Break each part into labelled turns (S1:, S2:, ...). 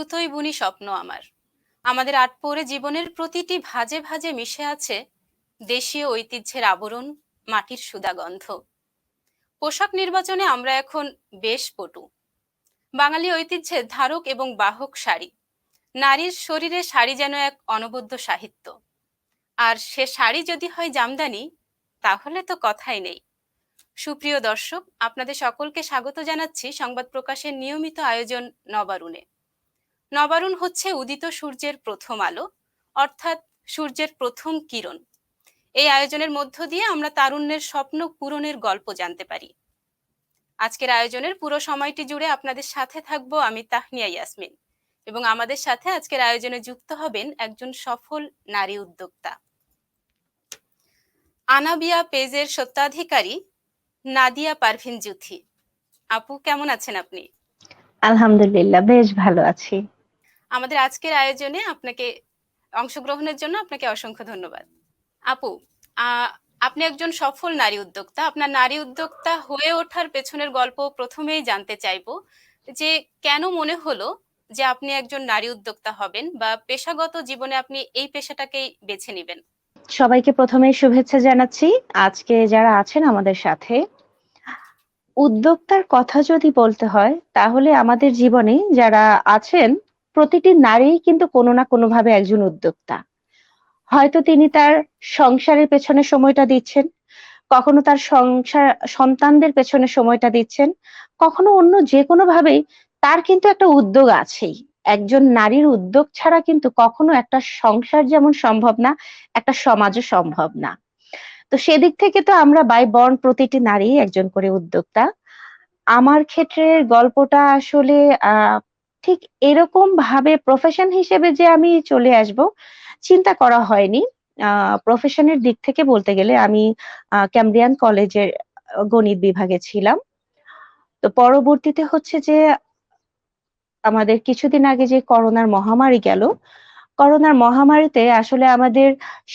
S1: সুতোই বুনি স্বপ্ন আমার। আমাদের আটপৌরে জীবনের প্রতিটি ভাঁজে ভাঁজে মিশে আছে দেশীয় ঐতিহ্যের আবরণ, মাটির সুধাগন্ধ। পোশাক নির্বাচনে আমরা এখন বেশ পটু। বাঙালি ঐতিহ্যের ধারক এবং বাহক শাড়ি। নারীর শরীরে শাড়ি যেন এক অনবদ্য সাহিত্য। আর সে শাড়ি যদি হয় জামদানি, তাহলে তো কথাই নেই। সুপ্রিয় দর্শক, আপনাদের সকলকে স্বাগত জানাচ্ছি সংবাদ প্রকাশের নিয়মিত আয়োজন নবারুণে। নবারুণ হচ্ছে উদিত সূর্যের প্রথম আলো, অর্থাৎ সূর্যের প্রথম কিরণ। এই আয়োজনের মধ্য দিয়ে আমরা তারুণ্যের স্বপ্ন পূরণের গল্প জানতে পারি। আজকের আয়োজনের পুরো সময়টি জুড়ে আপনাদের সাথে থাকবো আমি তাহনিয়া ইয়াসমিন, এবং আমাদের সাথে আজকের আয়োজনে যুক্ত হবেন একজন সফল নারী উদ্যোক্তা, আনাবিয়া পেজের সত্ত্বাধিকারী নাদিয়া পারভিন জুথি। আপু, কেমন আছেন আপনি?
S2: আলহামদুলিল্লাহ, বেশ ভালো আছি।
S1: আমাদের আজকের আয়োজনে আপনাকে অংশগ্রহণের জন্য আপনাকে অসংখ্য ধন্যবাদ। আপু, আপনি একজন সফল নারী উদ্যোক্তা। আপনার নারী উদ্যোক্তা হয়ে ওঠার পেছনের গল্প প্রথমেই জানতে চাইবো, যে কেন মনে হলো যে আপনি একজন নারী উদ্যোক্তা হবেন, বা পেশাগত জীবনে আপনি এই পেশাটাকেই বেছে নেবেন?
S2: সবাইকে প্রথমে শুভেচ্ছা জানাচ্ছি। আজকে যারা আছেন আমাদের সাথে, উদ্যোক্তার কথা যদি বলতে হয় তাহলে আমাদের জীবনে যারা আছেন প্রতিটি নারী কিন্তু কোনো না কোনো ভাবে একজন উদ্যোক্তা। হয়তো তিনি তার সংসারের পেছনে সময়টা দিচ্ছেন, কখনো তার সংসার সন্তানদের পেছনে সময়টা দিচ্ছেন, কখনো অন্য যে কোনো ভাবেই তার কিন্তু একটা উদ্যোগ আছেই। একজন নারীর উদ্যোগ ছাড়া কিন্তু কখনো একটা সংসার যেমন সম্ভব না, একটা সমাজও সম্ভব না। তো সেদিক থেকে তো আমরা বাই বর্ন প্রতিটি নারী একজন করে উদ্যোক্তা। আমার ক্ষেত্রে গল্পটা আসলে ঠিক এরকম ভাবে প্রফেশন হিসেবে যে আমি চলে আসব চিন্তা করা হয়নি। প্রফেশনের দিক থেকে বলতে গেলে আমি ক্যামব্রিয়ান কলেজের গণিত বিভাগে ছিলাম। তো পরবর্তীতে হচ্ছে যে আমাদের কিছুদিন আগে যে করোনার মহামারী গেল, করোনার মহামারীতে আসলে আমাদের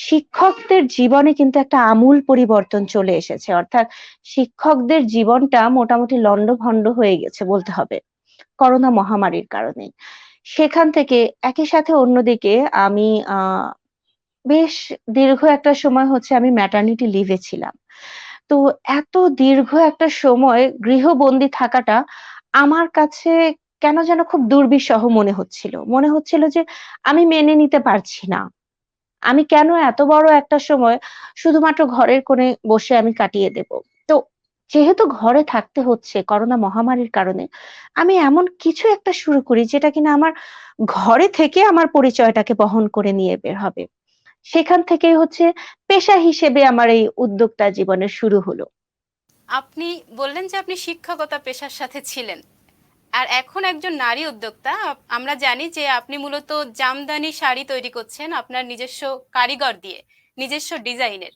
S2: শিক্ষকদের জীবনে কিন্তু একটা আমূল পরিবর্তন চলে এসেছে। অর্থাৎ শিক্ষকদের জীবনটা মোটামুটি লন্ডভন্ড হয়ে গেছে বলতে হবে করোনা মহামারীর কারণে। সেখান থেকে একই সাথে অন্যদিকে আমি বেশ দীর্ঘ একটা সময় হচ্ছে আমি ম্যাটারনিটি লিভে ছিলাম। তো এত দীর্ঘ একটা সময় গৃহবন্দী থাকাটা আমার কাছে কেন যেন খুব দুর্বিষহ মনে হচ্ছিল। মনে হচ্ছিল যে আমি মেনে নিতে পারছি না। আমি কেন এত বড় একটা সময় শুধুমাত্র ঘরের কোণে বসে আমি কাটিয়ে দেব। তো যেহেতু ঘরে থাকতে হচ্ছে করোনা মহামারীর কারণে, আমি এমন কিছু একটা শুরু করি যেটা কিনা আমার ঘরে থেকে আমার পরিচয়টাকে বহন করে নিয়ে বের হবে। সেখান থেকেই হচ্ছে পেশা হিসেবে আমার এই উদ্যোক্তা জীবনের শুরু হলো।
S1: আপনি বললেন যে আপনি শিক্ষকতা পেশার সাথে ছিলেন, আর এখন একজন নারী উদ্যোক্তা। আমরা জানি যে আপনি মূলত জামদানি শাড়ি তৈরি করছেন আপনার নিজস্ব কারিগর দিয়ে, নিজস্ব ডিজাইনের।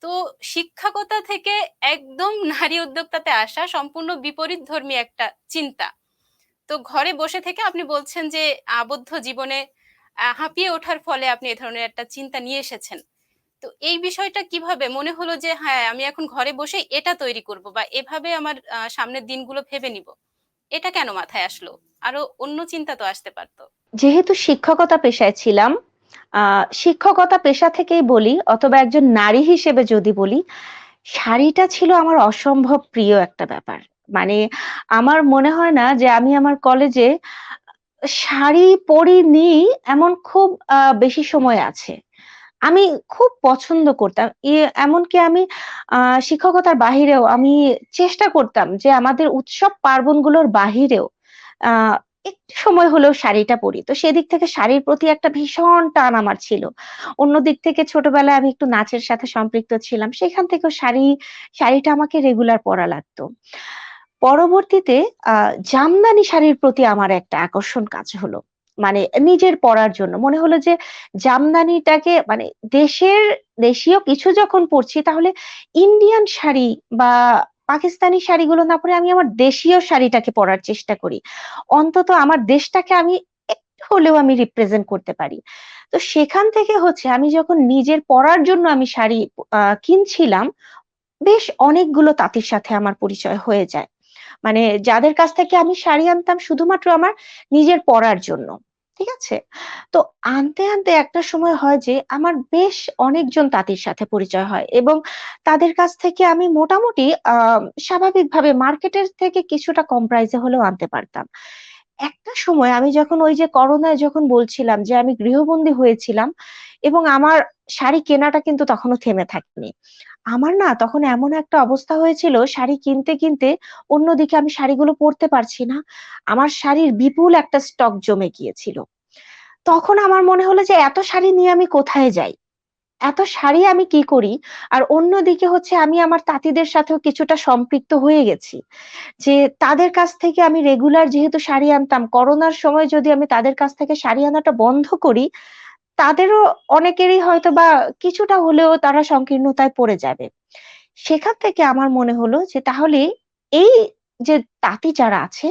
S1: তো শিক্ষকতা থেকে একদম নারী উদ্যোক্তাতে আসা সম্পূর্ণ বিপরীত ধর্মী একটা চিন্তা। তো ঘরে বসে থেকে আপনি বলছেন যে আবদ্ধ জীবনে হাঁপিয়ে ওঠার ফলে আপনি এ ধরনের একটা চিন্তা নিয়ে এসেছেন। তো এই বিষয়টা কিভাবে মনে হলো যে হ্যাঁ, আমি এখন ঘরে বসে এটা তৈরি করব, বা এভাবে আমার সামনের দিনগুলো ভেবে নিব? এটা কেন মাথায় আসলো? আরো অন্য চিন্তা তো আসতে পারতো।
S2: যেহেতু শিক্ষকতা পেশায় ছিলাম, শিক্ষকতা পেশা থেকেই বলি অথবা একজন নারী হিসেবে যদি বলি, শাড়িটা ছিল আমার অসম্ভব প্রিয় একটা ব্যাপার। মানে আমার মনে হয় না যে আমি আমার কলেজে শাড়ি পরিনি এমন খুব বেশি সময় আছে। আমি খুব পছন্দ করতাম। এমনকি আমি শিক্ষকতার বাহিরেও আমি চেষ্টা করতাম যে আমাদের উৎসব পার্বণগুলোর বাহিরেও আ একটু সময় হলেও শাড়িটা পরি। তো সেদিক থেকে শাড়ির প্রতি একটা ভীষণ টান আমার ছিল। অন্য দিক থেকে ছোটবেলায় আমি একটু নাচের সাথে সম্পৃক্ত ছিলাম। সেখান থেকেও শাড়িটা আমাকে রেগুলার পরা লাগতো। পরবর্তীতে আ জামদানি শাড়ির প্রতি আমার একটা আকর্ষণ কাজ হলো। মানে নিজের পড়ার জন্য। মনে হলো যে জামদানিটাকে মানে দেশীয় কিছু যখন পড়ছি তাহলে ইন্ডিয়ান শাড়ি বা পাকিস্তানি শাড়িগুলো না পরে আমি আমার দেশীয় শাড়িটাকে পড়ার চেষ্টা করি। অন্তত আমার দেশটাকে আমি একটু হলেও আমি রিপ্রেজেন্ট করতে পারি। তো সেখান থেকে হচ্ছে আমি যখন নিজের পড়ার জন্য আমি শাড়ি কিনছিলাম, বেশ অনেকগুলো তাঁতির সাথে আমার পরিচয় হয়ে যায়। মানে যাদের কাছ থেকে আমি শাড়ি আনতাম শুধুমাত্র আমার নিজের পড়ার জন্য। ঠিক আছে? তো আনতে, আনতে একটা সময় হয় যে আমার বেশ অনেকজন তাঁতির সাথে পরিচয় হয় এবং তাদের কাছ থেকে আমি মোটামুটি স্বাভাবিকভাবে মার্কেটের থেকে কিছুটা কম প্রাইসে হলেও আনতে পারতাম। একটা সময় আমি যখন ওই যে করোনায় যখন বলছিলাম যে আমি গৃহবন্দী হয়েছিলাম এবং আমার শাড়ি কেনাটা কিন্তু তখনও থেমে থাকেনি। আমার না তখন এমন একটা অবস্থা হয়েছিল শাড়ি কিনতে, কিনতে অন্যদিকে আমি শাড়িগুলো পরতে পারছি না। আমার শাড়ির বিপুল একটা স্টক জমে গিয়েছিল। তখন আমার মনে হলো যে এত শাড়ি নিয়ে আমি কোথায় যাই? এত শাড়ি আমি কি করি? আর অন্যদিকে হচ্ছে আমি আমার তাঁতিদের সাথেও কিছুটা সম্পৃক্ত হয়ে গেছি। যে তাদের কাছ থেকে আমি রেগুলার যেহেতু শাড়ি আনতাম, করোনার সময় যদি আমি তাদের কাছ থেকে শাড়ি আনাটা বন্ধ করি, তাদেরও অনেকেরই হয়তোবা কিছুটা হলেও তারা সংকীর্ণতায় পড়ে যাবে। সেখান থেকে আমার মনে হলো যে তাহলে এই যে তাঁতি যারা আছে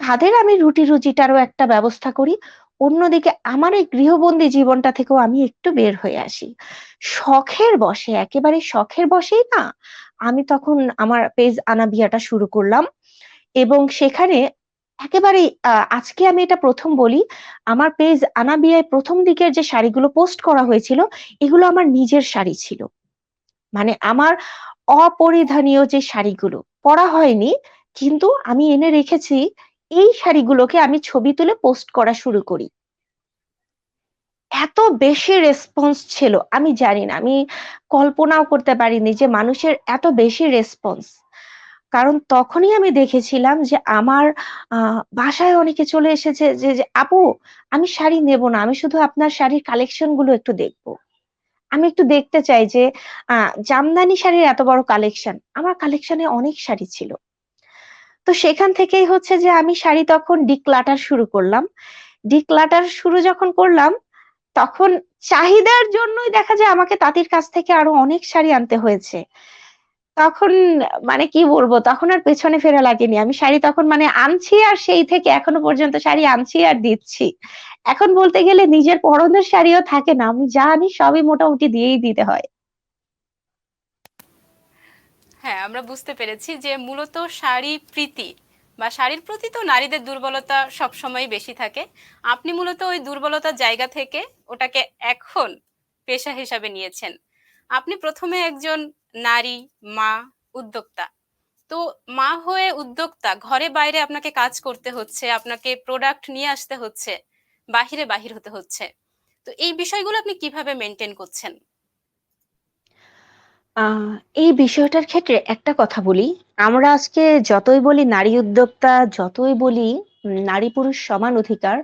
S2: তাদের আমি রুটি-রুজিটারও একটা ব্যবস্থা করি। অন্যদিকে আমার এই গৃহবন্দী জীবনটা থেকেও আমি একটু বের হয়ে আসি। শখের বশে, একেবারে শখের বশেই না আমি তখন আমার পেজ আনাবিয়াটা শুরু করলাম এবং সেখানে একেবারেই আজকে আমি এটা ১ম বলি, আমার পেজ আনাবিয়ায় ১ম দিকের যে শাড়িগুলো পোস্ট করা হয়েছিল, এগুলো আমার নিজের শাড়ি ছিল। মানে আমার অপরিধানীয় যে শাড়িগুলো, পরা হয়নি কিন্তু আমি এনে রেখেছি, এই শাড়িগুলোকে আমি ছবি তুলে পোস্ট করা শুরু করি। এত বেশি রেসপন্স ছিল আমি জানি না। আমি কল্পনাও করতে পারিনি যে মানুষের এত বেশি রেসপন্স। কারণ তখনই আমি দেখেছিলাম যে আমার আ বাসায় অনেকে চলে এসেছে যে, "আপু আমি শাড়ি নেব না। আমি শুধু আপনার শাড়ির কালেকশন গুলো একটু দেখব।" আমি একটু দেখতে চাই যে আ জামদানি শাড়ির এত বড় কালেকশন। আমার কালেকশনে অনেক শাড়ি ছিল। তো সেখান থেকেই হচ্ছে যে আমি শাড়ি তখন ডিক্লাটার শুরু করলাম। ডিক্লাটার শুরু যখন করলাম, তখন চাহিদার জন্যই দেখা যায় আমাকে তাঁতির কাছ থেকে আরো অনেক শাড়ি আনতে হয়েছে। তখন মানে কি বলবো? তখন আর পেছনে ফেরা লাগেনি। আমি শাড়ি তখন মানে আনছি আর সেই থেকে এখনো পর্যন্ত শাড়ি আনছি আর দিচ্ছি। এখন বলতে গেলে নিজের পরনের শাড়িও থাকে না। আমি যা আনি সবই মোটামুটি দিয়েই দিতে হয়।
S1: হ্যাঁ, আমরা বুঝতে পেরেছি যে মূলত শাড়ি প্রীতি বা শাড়ির প্রতি তো নারীদের দুর্বলতা সবসময়ই বেশি থাকে। আপনি মূলত ওই দুর্বলতার জায়গা থেকে ওটাকে এখন পেশা হিসাবে নিয়েছেন। আপনি প্রথমে একজন নারী, মা, উদ্যোক্তা। তো মা হয়ে উদ্যোক্তা, ঘরে বাইরে আপনাকে কাজ করতে হচ্ছে, আপনাকে প্রোডাক্ট নিয়ে আসতে হচ্ছে, বাহিরে বাহির হতে হচ্ছে। তো এই বিষয়গুলো আপনি কিভাবে মেনটেন করছেন?
S2: আ এই বিষয়টার ক্ষেত্রে একটা কথা বলি। আমরা আজকে যতই বলি নারী উদ্যোক্তা, যতই বলি নারী পুরুষ সমান অধিকার,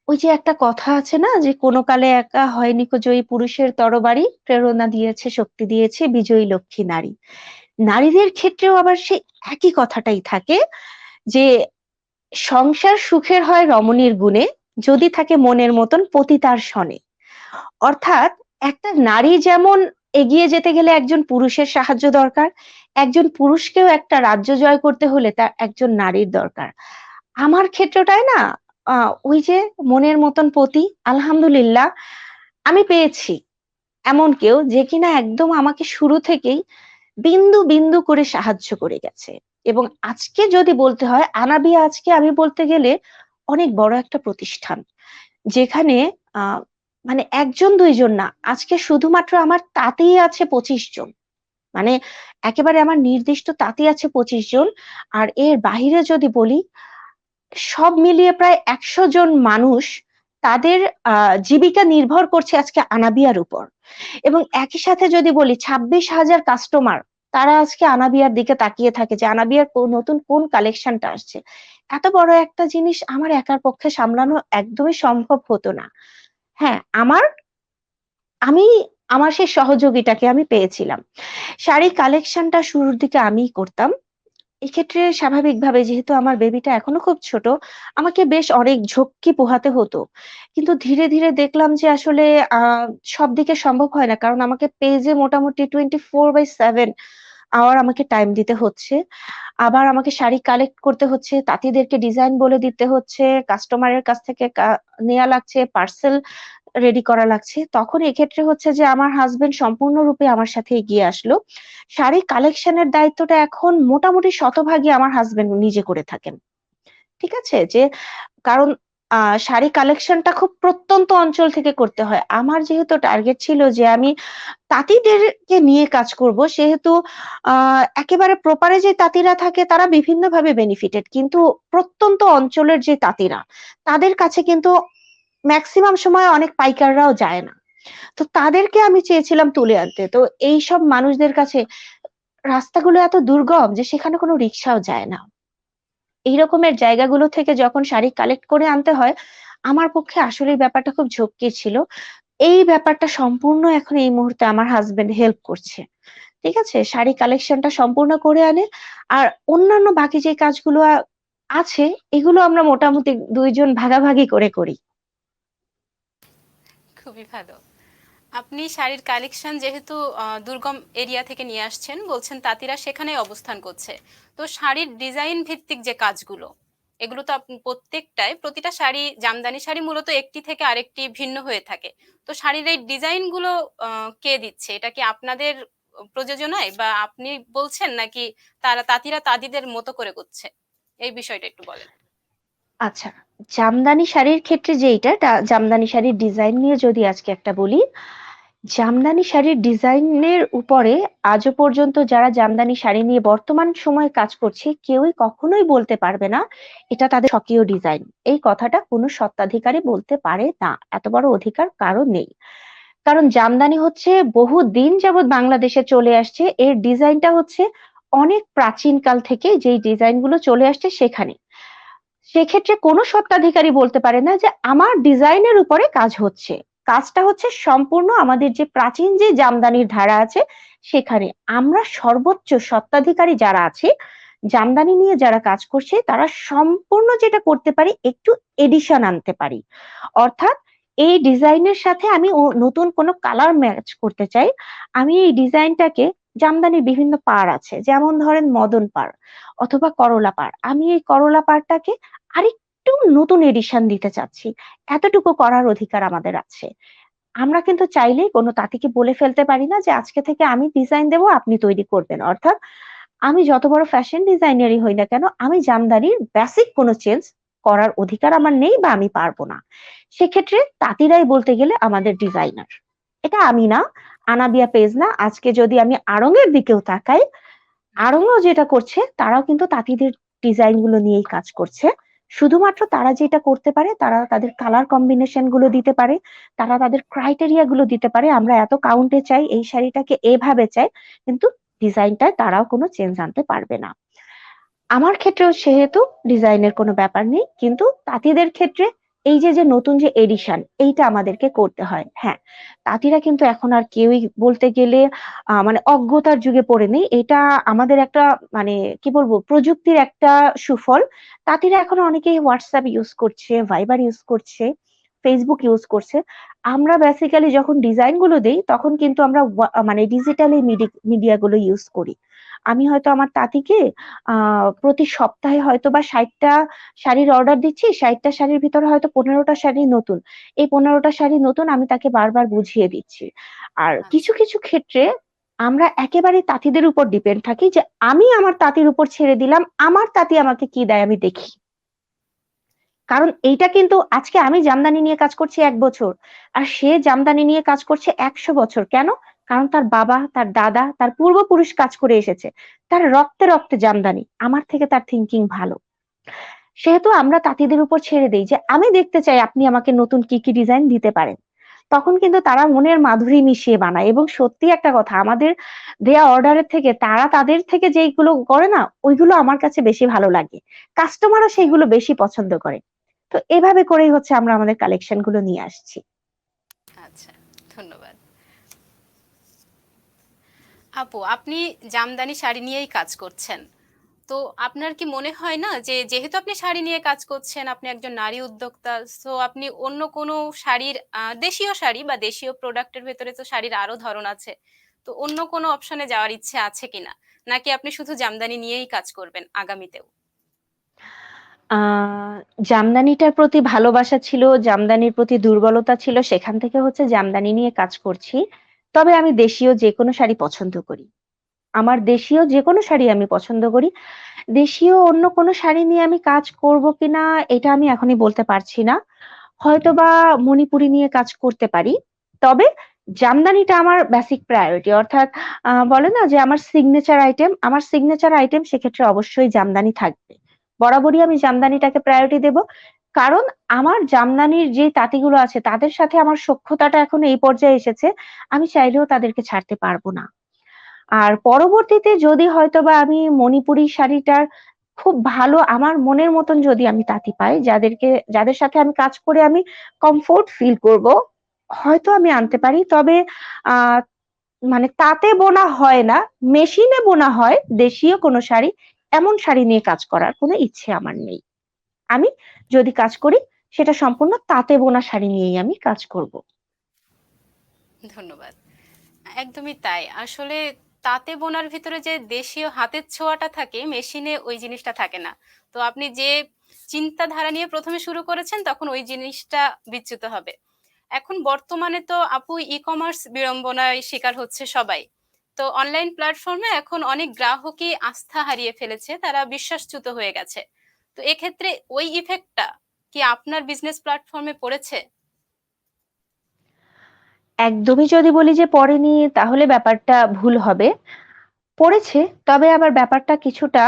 S2: ওই যে একটা কথা আছে না যে কোনো কালে একা হয়নি কো জয়ী পুরুষের তরবারি, প্রেরণা দিয়েছে শক্তি দিয়েছে বিজয়ী লক্ষ্মী নারী। নারীদের ক্ষেত্রেও আবার সেই একই কথাটাই থাকে যে সংসার সুখের হয় রমণীর গুণে, যদি থাকে মনের মতন পতি তার শনে। অর্থাৎ একটা নারী যেমন এগিয়ে যেতে গেলে একজন পুরুষের সাহায্য দরকার, একজন পুরুষকেও একটা রাজ্য জয় করতে হলে তার একজন নারীর দরকার। আমার ক্ষেত্রটায় না আ ওই যে মনের মতন পতি আলহামদুলিল্লাহ আমি পেয়েছি। এমন কেউ যে কিনা একদম আমাকে শুরু থেকেই বিন্দু, বিন্দু করে সাহায্য করে গেছে। এবং আজকে যদি বলতে হয় আনাবিয়া আজকে আমি বলতে গেলে অনেক বড় একটা প্রতিষ্ঠান। যেখানে আ মানে ১ জন ২ জন না, আজকে শুধুমাত্র আমার তাঁতিই আছে ২৫ জন। মানে একেবারে আমার নির্দিষ্ট তাঁতি আছে ২৫ জন। আর এর বাহিরে যদি বলি, সব মিলিয়ে প্রায় ১০০ জন মানুষ তাদের আ জীবিকা নির্ভর করছে আজকে আনাবিয়ার উপর। এবং একই সাথে যদি বলি ২৬,০০০ কাস্টমার তারা আজকে আনাবিয়ার দিকে তাকিয়ে থাকে যে আনাবিয়ার নতুন কোন কালেকশনটা আসছে। এত বড় একটা জিনিস আমার একার পক্ষে সামলানো একদমই সম্ভব হতো না। হ্যাঁ, আমি আমার সেই সহযোগীটাকে আমি পেয়েছিলাম। শাড়ি কালেকশনটা শুরুর দিকে আমিই করতাম। এক্ষেত্রে স্বাভাবিকভাবে যেহেতু আমার বেবিটা এখনো খুব ছোট, আমাকে বেশ অনেক ঝক্কি পোহাতে হতো। কিন্তু ধীরে, ধীরে দেখলাম যে আসলে আ সব দিকে সম্ভব হয় না। কারণ আমাকে পেজে মোটামুটি 24/7 আওয়ার আমাকে টাইম দিতে হচ্ছে। আবার আমাকে শাড়ি কালেক্ট করতে হচ্ছে, তাঁতিদেরকে ডিজাইন বলে দিতে হচ্ছে, কাস্টমারের কাছ থেকে নেয়া লাগছে, পার্সেল রেডি করা লাগছে। তখন এক্ষেত্রে হচ্ছে যে আমার হাসব্যান্ড সম্পূর্ণরূপে আমার সাথে এগিয়ে আসলো। শাড়ি কালেকশন এর দায়িত্বটা এখন মোটামুটি শতভাগই আমার হাসব্যান্ড নিজে করে থাকেন। ঠিক আছে? যে কারণ শাড়ি কালেকশনটা খুব প্রত্যন্ত অঞ্চল থেকে করতে হয়। আমার যেহেতু টার্গেট ছিল যে আমি তাঁতিদেরকে নিয়ে কাজ করব, সেহেতু আ একেবারে প্রপারে যে তাঁতিরা থাকে তারা বিভিন্নভাবে বেনিফিটেড। কিন্তু প্রত্যন্ত অঞ্চলের যে তাঁতিরা, তাদের কাছে কিন্তু মেক্সিমাম সময় অনেক পাইকাররাও যায় না। তো তাদেরকে আমি চেয়েছিলাম তুলে আনতে। তো এইসব মানুষদের কাছে রাস্তাগুলো এত দুর্গম যে সেখানে কোনো রিক্সাও যায় না। এই রকমের জায়গাগুলো থেকে যখন শাড়ি কালেক্ট করে আনতে হয়, আমার পক্ষে আসলেই ব্যাপারটা খুব ঝক্কির ছিল। এই ব্যাপারটা সম্পূর্ণ এখন এই মুহূর্তে আমার হাসব্যান্ড হেল্প করছে। ঠিক আছে? শাড়ি কালেকশনটা সম্পূর্ণ করে আনে। আর অন্যান্য বাকি যে কাজগুলো আছে, এগুলো আমরা মোটামুটি ২ জন ভাগাভাগি করে করি।
S1: খুবই ভালো। আপনি শাড়ির কালেকশন যেহেতু দুর্গম এরিয়া থেকে নিয়ে আসছেন, বলছেন তাঁতিরা সেখানেই অবস্থান করছে। তো শাড়ির ডিজাইন ভিত্তিক যে কাজগুলো, এগুলো তো প্রতিটা শাড়ি, জামদানি শাড়ি মূলত একটি থেকে আরেকটি ভিন্ন হয়ে থাকে। তো শাড়ির এই ডিজাইনগুলো কে দিচ্ছে? এটা কি আপনাদের প্রযোজনায়, বা আপনি বলছেন, নাকি তাঁতিরা তাঁতিদের মতো করে করছে? এই বিষয়টা একটু বলেন।
S2: আচ্ছা, জামদানি শাড়ির ক্ষেত্রে যেইটা জামদানি শাড়ির ডিজাইন নিয়ে যদি আজকে একটা বলি, জামদানি শাড়ির ডিজাইনের উপরে আজও পর্যন্ত যারা জামদানি শাড়ি নিয়ে বর্তমান সময়ে কাজ করছে, কেউই কখনোই বলতে পারবে না এটা তাদের স্বকীয় ডিজাইন। এই কথাটা কোনো স্বত্বাধিকারী বলতে পারে না। এত বড় অধিকার কারো নেই। কারণ জামদানি হচ্ছে বহুদিন যাবৎ বাংলাদেশে চলে আসছে। এর ডিজাইনটা হচ্ছে অনেক প্রাচীনকাল থেকে যেই ডিজাইনগুলো চলে আসছে সেখানে। সেক্ষেত্রে কোনো স্বত্বাধিকারী বলতে পারে না যে আমার ডিজাইনের উপরে কাজ হচ্ছে। কাজটা হচ্ছে সম্পূর্ণ আমাদের যে প্রাচীন যে জামদানির ধারা আছে সেখানে। আমরা সর্বোচ্চ স্বত্বাধিকারী যারা আছি, জামদানি নিয়ে যারা কাজ করছে তারা সম্পূর্ণ যেটা করতে পারি একটু এডিশন আনতে পারি। অর্থাৎ এই ডিজাইনের সাথে আমি নতুন কোনো কালার ম্যাচ করতে চাই। আমি এই ডিজাইনটাকে জামদানির বিভিন্ন পাড় আছে। যেমন ধরেন মদন পাড় অথবা করলা পাড়। আমি এই করলা পাড়টাকে আরেকটু নতুন এডিশন দিতে চাচ্ছি। এতটুকু করার অধিকার আমাদের আছে। আমরা কিন্তু চাইলেই কোনো তাঁতিকে বলে ফেলতে পারি না যে আজকে থেকে আমি ডিজাইন দেব, আপনি তৈরি করবেন। অর্থাৎ আমি যত বড় ফ্যাশন ডিজাইনারই হই না কেন, আমি জামদানির বেসিক কোনো চেঞ্জ করার অধিকার আমার নেই বা আমি পারব না। সেক্ষেত্রে তাঁতিরাই বলতে গেলে আমাদের ডিজাইনার। এটা আমি না, আনাবিয়া পেজ না। আজকে যদি আমি আড়ং-এর দিকেও তাকাই, আড়ং-ও যেটা করছে তারাও কিন্তু তাঁতিদের ডিজাইন গুলো নিয়েই কাজ করছে। শুধুমাত্র তারা যেটা করতে পারে, তারা তাদের কালার কম্বিনেশন গুলো দিতে পারে, তারা তাদের ক্রাইটেরিয়া গুলো দিতে পারে। আমরা এত কাউন্টে চাই, এই শাড়িটাকে এভাবে চাই, কিন্তু ডিজাইনটায় তারাও কোনো চেঞ্জ আনতে পারবে না। আমার ক্ষেত্রেও সেহেতু ডিজাইনের কোনো ব্যাপার নেই। কিন্তু তাঁতিদের ক্ষেত্রে এই যে নতুন যে এডিশন, এইটা আমাদেরকে করতে হয়। হ্যাঁ, তাঁতিরা কিন্তু এখন আর কেউই বলতে গেলে মানে অজ্ঞতার যুগে পড়ে নেই। এটা আমাদের একটা মানে কি বলবো প্রযুক্তির একটা সুফল। তাঁতিরা এখন অনেকেই WhatsApp ইউজ করছে, Viber ইউজ করছে, Facebook ইউজ করছে। আমরা বেসিক্যালি যখন ডিজাইন গুলো দেই তখন কিন্তু আমরা মানে ডিজিটালি মিডিয়া গুলো ইউজ করি। আমি হয়তো আমার তাঁতিকে প্রতি সপ্তাহে হয়তোবা ৬০ টা শাড়ির অর্ডার দিচ্ছি। ৬০ টা শাড়ির ভিতরে হয়তো ১৫ টা শাড়ি নতুন। এই ১৫ টা শাড়ি নতুন আমি তাকে বারবার বুঝিয়ে দিচ্ছি। আর কিছু,
S1: আচ্ছা।
S2: কিছু ক্ষেত্রে আমরা একেবারেই তাঁতিদের উপর ডিপেন্ড থাকি যে আমি আমার তাঁতির উপর ছেড়ে দিলাম। আমার তাঁতি আমাকে কি দেয় আমি দেখি। কারণ এইটা কিন্তু আজকে আমি জামদানি নিয়ে কাজ করছি ১ বছর। আর সে জামদানি নিয়ে কাজ করছে ১০০ বছর। কেন? কারণ তার বাবা, তার দাদা, তার পূর্বপুরুষ কাজ করে এসেছে। তার রক্তে, রক্তে জামদানি। আমার থেকে তার থিংকিং ভালো। সেহেতু আমরা তাঁতিদের উপর ছেড়ে দেই যে আমি দেখতে চাই আপনি আমাকে নতুন কি, কি ডিজাইন দিতে পারেন। তখন কিন্তু তারা মনের মাধুরী মিশিয়ে বানায় এবং সত্যি একটা কথা আমাদের দেয়া অর্ডারের থেকে তারা তাদের থেকে যেইগুলো করে না ওইগুলো আমার কাছে বেশি ভালো লাগে। কাস্টমারও সেইগুলো বেশি পছন্দ করে। তো এভাবে করেই হচ্ছে আমরা আমাদের কালেকশন গুলো নিয়ে আসছি।
S1: আচ্ছা, ধন্যবাদ। আপু, আপনি জামদানি শাড়ি নিয়েই কাজ করছেন। তো আপনার কি মনে হয় না যে যেহেতু আপনি শাড়ি নিয়ে কাজ করছেন, আপনি একজন নারী উদ্যোক্তা, সো আপনি অন্য কোনো শাড়ির দেশীয় শাড়ি বা দেশীয় প্রোডাক্টের ভেতরে তো শাড়ির আরো ধরন আছে। তো অন্য কোনো অপশনে যাওয়ার ইচ্ছে আছে কিনা? নাকি আপনি শুধু জামদানি নিয়েই কাজ করবেন আগামীতেও?
S2: আ জামদানিটার প্রতি ভালোবাসা ছিল, জামদানির প্রতি দুর্বলতা ছিল। সেখান থেকে হচ্ছে জামদানি নিয়ে কাজ করছি। তবে আমি দেশীয় যেকোনো শাড়ি পছন্দ করি। আমার দেশীয় যেকোনো শাড়ি আমি পছন্দ করি। দেশীয় অন্য কোনো শাড়ি নিয়ে আমি কাজ করব কিনা এটা আমি এখনই বলতে পারছি না। হয়তোবা মণিপুরি নিয়ে কাজ করতে পারি। তবে জামদানিটা আমার বেসিক প্রায়োরিটি। অর্থাৎ বলে না যে আমার সিগনেচার আইটেম সেক্ষেত্রে অবশ্যই জামদানি থাকবে। বরাবরই আমি জামদানিটাকে প্রায়োরিটি দেব। কারণ আমার জামদানির যে তাঁতিগুলো আছে তাদের সাথে আমার সখ্যতাটা এখন এই পর্যায়ে এসেছে, আমি চাইলেও তাদেরকে ছাড়তে পারব না। আর পরবর্তীতে যদি হয়তোবা আমি মণিপুরি শাড়িটার খুব ভালো আমার মনের মতন যদি আমি তাঁতি পাই, যাদের সাথে আমি কাজ করে আমি কমফোর্ট ফিল করব, হয়তো আমি আনতে পারি। তবে আহ মানে তাঁতে বোনা হয় না, মেশিনে বোনা হয় দেশীয় কোনো শাড়ি, এমন শাড়ি নিয়ে কাজ করার কোনো ইচ্ছে আমার নেই। আমি যদি কাজ করি সেটা সম্পূর্ণ তাঁতে বোনা শাড়ি নিয়েই আমি কাজ করব।
S1: ধন্যবাদ। একদমই তাই। আসলে তাঁতে বোনার ভিতরে যে দেশীয় হাতের ছোঁয়াটা থাকে, মেশিনে ওই জিনিসটা থাকে না। তো আপনি যে চিন্তাধারা নিয়ে ১ম এ শুরু করেছেন, তখন ওই জিনিসটা বিচ্যুত হবে। এখন বর্তমানে তো আপু ই-কমার্স বিড়ম্বনায় শিকার হচ্ছে সবাই। তো অনলাইন প্ল্যাটফর্মে এখন অনেক গ্রাহকই আস্থা হারিয়ে ফেলেছে, তারা বিশ্বাসচ্যুত হয়ে গেছে। তো এক্ষেত্রে ওই ইফেক্টটা কি আপনার বিজনেস প্ল্যাটফর্মে পড়েছে?
S2: একদমই যদি বলি যে পড়েনি তাহলে ব্যাপারটা ভুল হবে। পড়েছে, তবে আবার ব্যাপারটা কিছুটা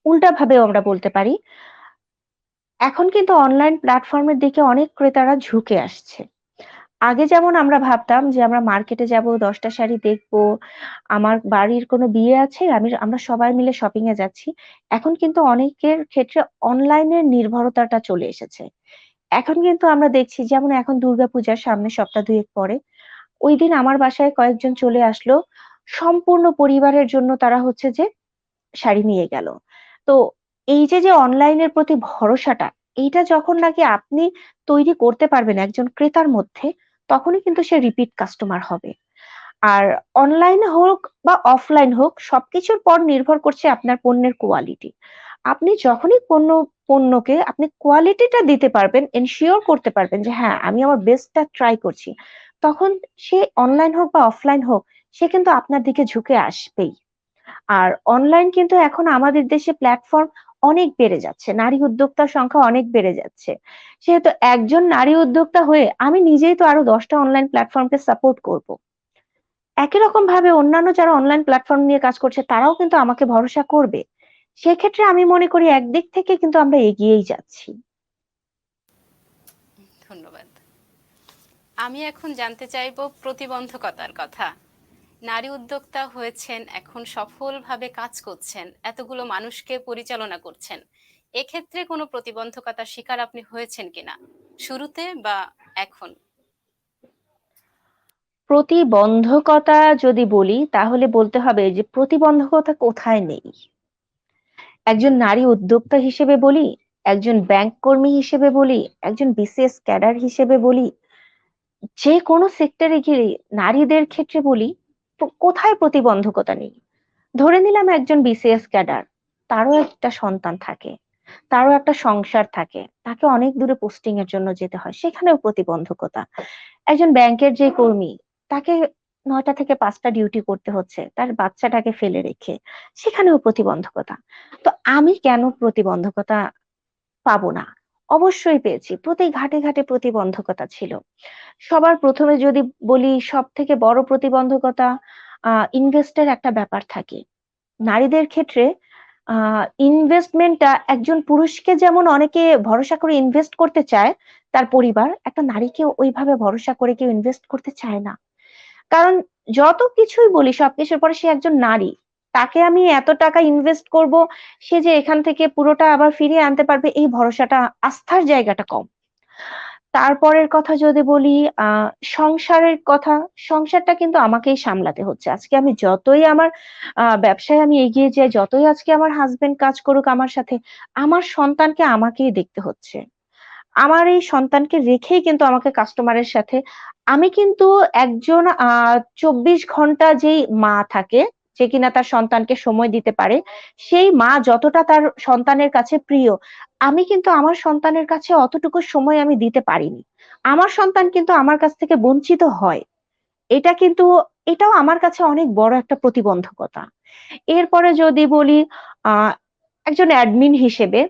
S2: উল্টাভাবেও আমরা বলতে পারি। এখন কিন্তু অনলাইন প্ল্যাটফর্মের দিকে অনেক ক্রেতারা ঝুঁকে আসছে। আগে যেমন আমরা ভাবতাম যে আমরা মার্কেটে যাব, ১০টা শাড়ি দেখবো, আমার বাড়ির কোনো বিয়ে আছে, আমরা সবাই মিলে শপিং এ যাচ্ছি। এখন কিন্তু অনেকের ক্ষেত্রে অনলাইনের নির্ভরতাটা চলে এসেছে। এখন কিন্তু আমরা দেখছি, যেমন এখন দুর্গাপূজার সামনে সপ্তাহ ২ এক পরে। ঐদিন আমার বাসায় কয়েকজন চলে আসলো। সম্পূর্ণ পরিবারের জন্য তারা হচ্ছে যে শাড়ি নিয়ে গেল। তো এই যে অনলাইনের প্রতি ভরসাটা, এইটা যখন নাকি আপনি তৈরি করতে পারবেন একজন ক্রেতার মধ্যে, তখনই কিন্তু সে রিপিট কাস্টমার হবে। আর অনলাইন হোক বা অফলাইন হোক, সবকিছুর পর নির্ভর করছে আপনার পণ্যের কোয়ালিটি। আপনি যখনই পণ্যকে আপনি কোয়ালিটিটা দিতে পারবেন, এনশিওর করতে পারবেন যে হ্যাঁ, আমি আমার বেস্টটা ট্রাই করছি। তখন সে অনলাইন হোক বা অফলাইন হোক, সে কিন্তু আপনার দিকে ঝুঁকে আসবেই। আর অনলাইন কিন্তু এখন আমাদের দেশে প্ল্যাটফর্ম অনেক বেড়ে যাচ্ছে। নারী উদ্যোক্তার সংখ্যা অনেক বেড়ে যাচ্ছে। সেহেতু একজন নারী উদ্যোক্তা হয়ে আমি নিজেই তো আরো ১০টা অনলাইন প্ল্যাটফর্মকে সাপোর্ট করব। একই রকম ভাবে অন্যান্য যারা অনলাইন প্ল্যাটফর্ম নিয়ে কাজ করছে তারাও কিন্তু আমাকে ভরসা করবে। সেক্ষেত্রে আমি মনে করি একদিক থেকে কিন্তু আমরা এগিয়েই যাচ্ছি।
S1: ধন্যবাদ। আমি এখন জানতে চাইবো প্রতিবন্ধকতার কথা। নারী উদ্যোক্তা হয়েছেন, এখন সফলভাবে কাজ করছেন, এতগুলো মানুষকে পরিচালনা করছেন। এক্ষেত্রে কোনো প্রতিবন্ধকতার শিকার আপনি হয়েছেন কিনা? শুরুতে বা এখন?
S2: প্রতিবন্ধকতা যদি বলি তাহলে বলতে হবে যে প্রতিবন্ধকতা কোথায় নেই। একজন নারী উদ্যোক্তা হিসেবে বলি, একজন ব্যাংক কর্মী হিসেবে বলি, একজন বিসিএস ক্যাডার হিসেবে বলি, যে কোনো সেক্টরে গিয়ে নারীদের ক্ষেত্রে বলি, কোথায় প্রতিবন্ধকতা নেই? ধরে নিলাম একজন বিসিএস ক্যাডার, তারও একটা সন্তান থাকে, তারও একটা সংসার থাকে, তাকে অনেক দূরে পোস্টিং এর জন্য যেতে হয়, সেখানেও প্রতিবন্ধকতা। একজন ব্যাংকের যে কর্মী, তাকে ৯টা থেকে ৫টা ডিউটি করতে হচ্ছে তার বাচ্চাটাকে ফেলে রেখে, সেখানেও প্রতিবন্ধকতা। তো আমি কেন প্রতিবন্ধকতা পাবো না? অবশ্যই পেয়েছি। প্রতি ঘাটে ঘাটে প্রতিবন্ধকতা ছিল। সবার ১ম এ যদি বলি, সবথেকে বড় প্রতিবন্ধকতা ইনভেস্টের একটা ব্যাপার থাকে। নারীদের ক্ষেত্রে ইনভেস্টমেন্টটা একজন পুরুষকে যেমন অনেকে ভরসা করে ইনভেস্ট করতে চায়, তার পরিবার, একটা নারীকেও ওইভাবে ভরসা করে কেউ ইনভেস্ট করতে চায় না। কারণ যত কিছুই বলি সবকিছুর পরে সে একজন নারী। তাকে আমি এত টাকা ইনভেস্ট করব, সে যে এখান থেকে পুরোটা আবার ফিরিয়ে আনতে পারবে এই ভরসাটা, আস্থার জায়গাটা কম। তারপরের কথা যদি বলি, আ সংসারের কথা, সংসারটা কিন্তু আমাকেই সামলাতে হচ্ছে। আজকে আমি যতই আমার ব্যবসায় আমি এগিয়ে যাই, যতই আজকে আমার হাসব্যান্ড কাজ করুক আমার সাথে, আমার সন্তানকে আমাকেই দেখতে হচ্ছে। আমার এই সন্তানকে রেখেই কিন্তু আমাকে কাস্টমারের সাথে, আমি কিন্তু একজন ২৪ ঘন্টা যেই মা থাকে, যে কিনা তার সন্তানকে সময় দিতে পারে, সেই মা যতটা তার সন্তানের কাছে প্রিয়, আমি কিন্তু আমার সন্তানের কাছে অতটুকু সময় আমি দিতে পারিনি। আমার সন্তান কিন্তু আমার কাছ থেকে বঞ্চিত হয়। এটা কিন্তু, এটাও আমার কাছে অনেক বড় একটা প্রতিবন্ধকতা। এরপরে যদি বলি আহ একজন অ্যাডমিন হিসেবে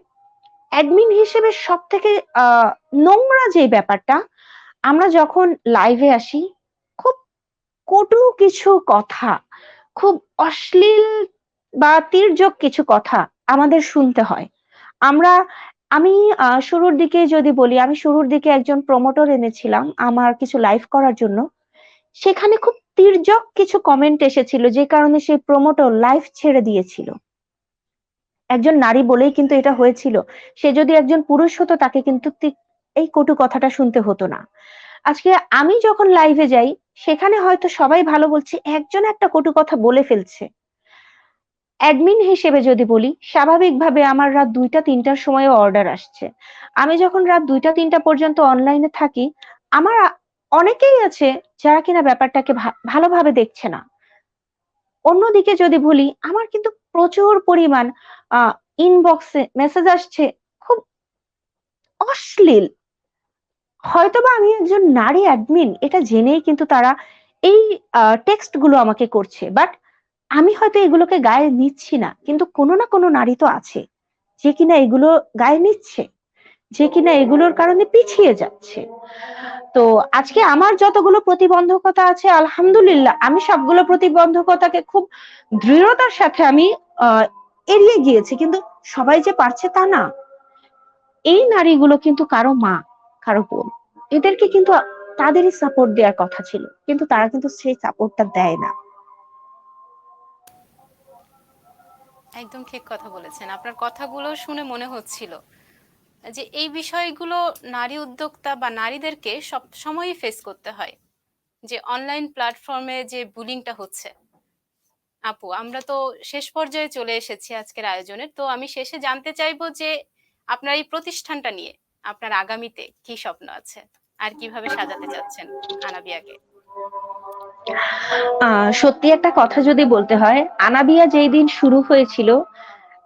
S2: সব থেকে নোংরা যে ব্যাপারটা, আমরা যখন লাইভে আসি খুব কটু কিছু কথা, খুব অশ্লীল বা তির্যক কিছু কথা আমাদের শুনতে হয়। আমরা আমি শুরুর দিকে যদি বলি, আমি শুরুর দিকে একজন প্রমোটর এনেছিলাম আমার কিছু লাইভ করার জন্য। সেখানে খুব তির্যক কিছু কমেন্ট এসেছিল, যে কারণে সেই প্রমোটর লাইভ ছেড়ে দিয়েছিল। একজন নারী বলেই কিন্তু এটা হয়েছিল। সে যদি একজন পুরুষ হতো তাকে কিন্তু এই কটু কথাটা শুনতে হতো না। আজকে আমি যখন লাইভে যাই, সেখানে হয়তো সবাই ভালো বলছে, একজন একটা কটু কথা বলে ফেলছে। অ্যাডমিন হিসেবে যদি বলি, স্বাভাবিকভাবে আমার রাত ২টা-৩টার সময় অর্ডার আসছে। আমি যখন রাত ২টা-৩টা পর্যন্ত অনলাইনে থাকি, আমার অনেকেই আছে যারা কিনা ব্যাপারটাকে ভালোভাবে দেখছে না। অন্যদিকে যদি বলি, আমার কিন্তু প্রচুর পরিমাণ ইনবক্সে মেসেজ আসছে খুব অশ্লীল। হয়তোবা আমি একজন নারী অ্যাডমিন এটা জেনেই কিন্তু তারা এই টেক্সট গুলো আমাকে করছে, বাট আমি হয়তো এগুলোকে গায়ে নিচ্ছি না, কিন্তু কোনো না কোনো নারী তো আছে যে কিনা এগুলো গায়ে নিচ্ছে, যে কিনা এগুলোর কারণে পিছিয়ে যাচ্ছে। তো আজকে আমার যতগুলো প্রতিবন্ধকতা আছে, আলহামদুলিল্লাহ আমি সবগুলো প্রতিবন্ধকতাকে খুব দৃঢ়তার সাথে আমি আহ এড়িয়ে গিয়েছি, কিন্তু সবাই যে পারছে তা না। এই নারীগুলো কিন্তু কারো মা, কারো বোন, এদেরকে কিন্তু তাদেরই সাপোর্ট দেওয়ার কথা ছিল, কিন্তু তারা কিন্তু সেই সাপোর্টটা দেয় না।
S1: একদম ঠিক কথা বলেছেন। আপনার কথাগুলো শুনে মনে হচ্ছিল যে এই বিষয়গুলো নারী উদ্যোক্তা বা নারীদেরকে সব সময়ই ফেস করতে হয়। যে অনলাইন প্ল্যাটফর্মে যে বুলিংটা হচ্ছে। আপু, আমরা তো শেষ পর্যায়ে চলে এসেছি আজকের আয়োজনের। তো আমি শেষে জানতে চাইবো যে আপনার এই প্রতিষ্ঠানটা নিয়ে আপনার আগামীতে কি স্বপ্ন আছে আর কিভাবে সাজাতে চাচ্ছেন আনাবিয়াকে?
S2: সত্যি একটা কথা যদি বলতে হয়, আনাবিয়া যেই দিন শুরু হয়েছিল,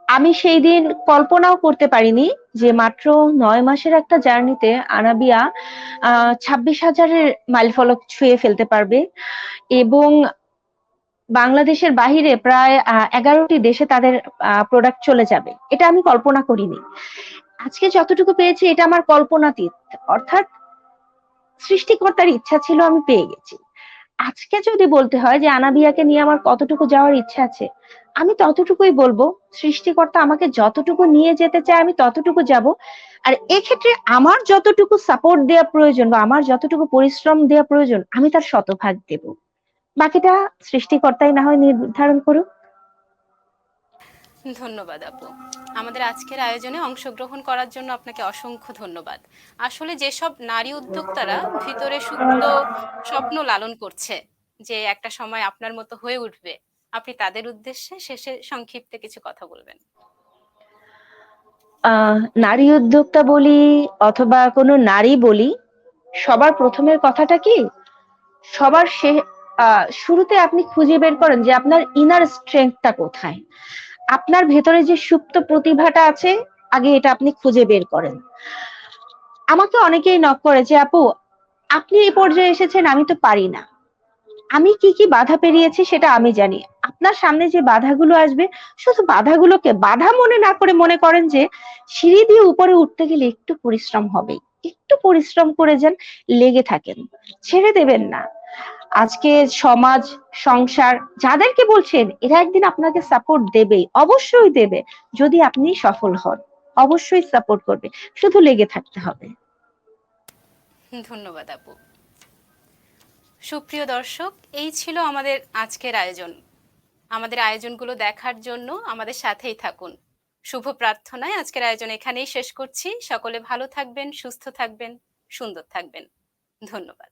S2: আমি সেই দিন কল্পনাও করতে পারিনি যে মাত্র ৯ মাসের একটা জার্নিতে আনাবিয়া ২৬,০০০-এর মাইলফলক ছুঁয়ে ফেলতে পারবে, এবং বাংলাদেশের বাহিরে প্রায় ১১টি দেশে তাদের প্রোডাক্ট চলে যাবে। এটা আমি কল্পনা করিনি। আজকে যতটুকু পেয়েছি এটা আমার কল্পনাতীত। অর্থাৎ সৃষ্টিকর্তার ইচ্ছা ছিল, আমি পেয়ে গেছি। আজকে যদি বলতে হয় যে আনাবিয়াকে নিয়ে আমার কতটুকু যাওয়ার ইচ্ছা আছে, আমি ততটুকুই বলবো। সৃষ্টিকর্তা আমাকে যতটুকু নিয়ে যেতে চায় আমি ততটুকু যাব। আর এক্ষেত্রে আমার যতটুকু সাপোর্ট দেওয়া প্রয়োজন বা আমার যতটুকু পরিশ্রম দেওয়া প্রয়োজন, আমি তার শতভাগ দেব। বাকিটা সৃষ্টিকর্তাই না হয় নির্ধারণ করুক।
S1: ধন্যবাদ আপু। আমাদের আজকের আয়োজনে অংশগ্রহণ করার জন্য আপনাকে অসংখ্য ধন্যবাদ। আসলে যেসব নারী উদ্যোক্তারা ভিতরে সুপ্ত স্বপ্ন লালন করছে যে একটা সময় আপনার মতো হয়ে উঠবে, আপনি তাদের উদ্দেশ্যে শেষে সংক্ষিপ্ত কিছু কথা বলবেন।
S2: নারী উদ্যোক্তা বলি অথবা কোনো নারী বলি, সবার প্রথমের কথাটা কি, সবার শুরুতে আপনি খুঁজে বের করেন যে আপনার ইনার স্ট্রেংথটা কোথায়, আপনার ভেতরে যে সুপ্ত প্রতিভাটা আছে, আগে এটা আপনি খুঁজে বের করেন। আমাকে অনেকেই নক করে যে আপু, আপনি এই পর্যায়ে এসেছেন, আমি তো পারি না। আমি কি কি বাধা পেরিয়েছি সেটা আমি জানি। আপনার সামনে যে বাধাগুলো আসবে, শুধু বাধাগুলোকে বাধা মনে না করে মনে করেন যে সিঁড়ি দিয়ে উপরে উঠতে গেলে একটু পরিশ্রম হবে। একটু পরিশ্রম করে যান, লেগে থাকেন, ছেড়ে দেবেন না। আজকে সমাজ, সংসার যাদেরকে বলছেন, এরা একদিন আপনাকে সাপোর্ট দেবেই, অবশ্যই দেবে। যদি আপনি সফল হন, অবশ্যই সাপোর্ট করবে, শুধু লেগে থাকতে হবে।
S1: ধন্যবাদ আপু। সুপ্রিয় দর্শক, এই ছিল আমাদের আজকের আয়োজন। আমাদের আয়োজনগুলো দেখার জন্য আমাদের সাথেই থাকুন। শুভ প্রার্থনায় আজকের আয়োজন এখানেই শেষ করছি। সকলে ভালো থাকবেন, সুস্থ থাকবেন, সুন্দর থাকবেন। ধন্যবাদ।